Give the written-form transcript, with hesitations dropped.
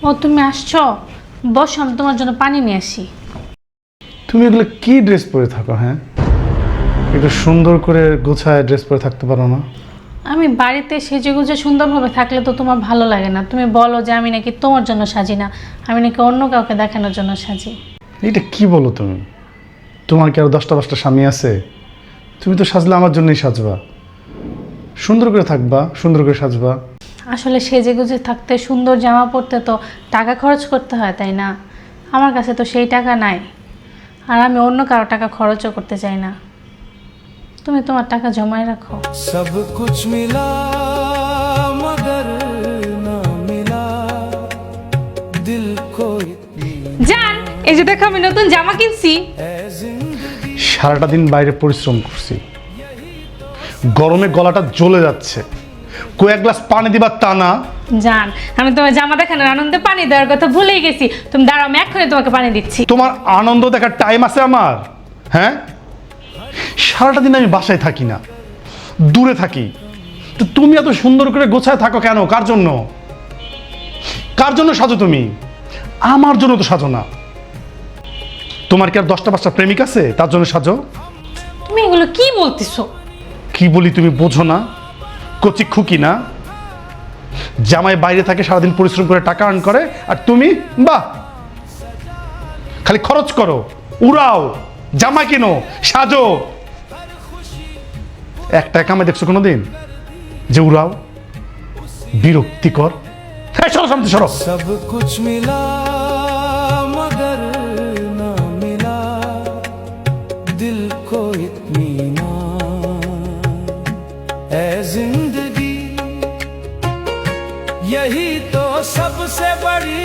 ও তুমি আসছো, বসো, আমি তোমার জন্য পানি নিয়ে আসি। তুমি এগুলো কি ড্রেস পরে থাকো? হ্যাঁ, একটু সুন্দর করে গোছায় ড্রেস পরে থাকতে পারো না? আমি বাড়িতে সেজেগুজে সুন্দরভাবে থাকলে তো তোমার ভালো লাগে না। তুমি বলো যে আমি নাকি তোমার জন্য সাজি না, আমি নাকি অন্য কাউকে দেখানোর জন্য সাজি। এটা কি বলো তুমি? তোমার কি আরো 10টা স্বামী আছে? তুমি তো সাজলে আমার জন্যই সাজবা, সুন্দর করে থাকবা, সুন্দর করে সাজবা। আসলে সেজেগুজে থাকতে, সুন্দর জামা পরতে তো টাকা খরচ করতে হয়, তাই না? আমার কাছে তো সেই টাকা নাই, আর আমি অন্য কারো টাকা খরচও করতে চাই না। তুমি তোমার টাকা জমায় রাখো। সব কুছ মিলা মগর না মিলা দিল কো জান, এই যে দেখো আমি নতুন জামা কিনছি। সারাটা দিন বাইরে পরিশ্রম করছি, গরমে গলাটা জ্বলে যাচ্ছে, কয়েক গ্লাস পানি দিবা তা না। জান, আমি তোমার জামা দেখানোর আনন্দে পানি দেওয়ার কথা ভুলেই গেছি। তুমি দাঁড়াও, আমি এক্ষুনি তোমাকে পানি দিচ্ছি। তোমার আনন্দ দেখার টাইম আছে আমার? হ্যাঁ, সারাটা দিন আমি বাসায় থাকি না, দূরে থাকি, তো তুমি এত সুন্দর করে গোছায় থাকো কেন? কার জন্য? কার জন্য সাজো তুমি? আমার জন্য তো সাজো না। তোমার কি আর 10টা প্রেমিক আছে তার জন্য সাজো? তুমি এগুলো কি বলতেছো? কি বলি তুমি বোঝো না? কচি খুকি না? জামাই বাইরে থাকে, সারাদিন পরিশ্রম করে টাকা আর্ন করে, আর তুমি বাহ খালি খরচ করো, উড়াও, জামা কিনো, সাজো। একটা কামে দেখছো কোনোদিন যে উড়াও? বিরক্তিকর। হ্যাঁ, সরো সামনে সরো। সব কুছ মিলা মগর না মিলা দিল কো ইতমিনান এ জিंदगी यही तो सबसे बड़ी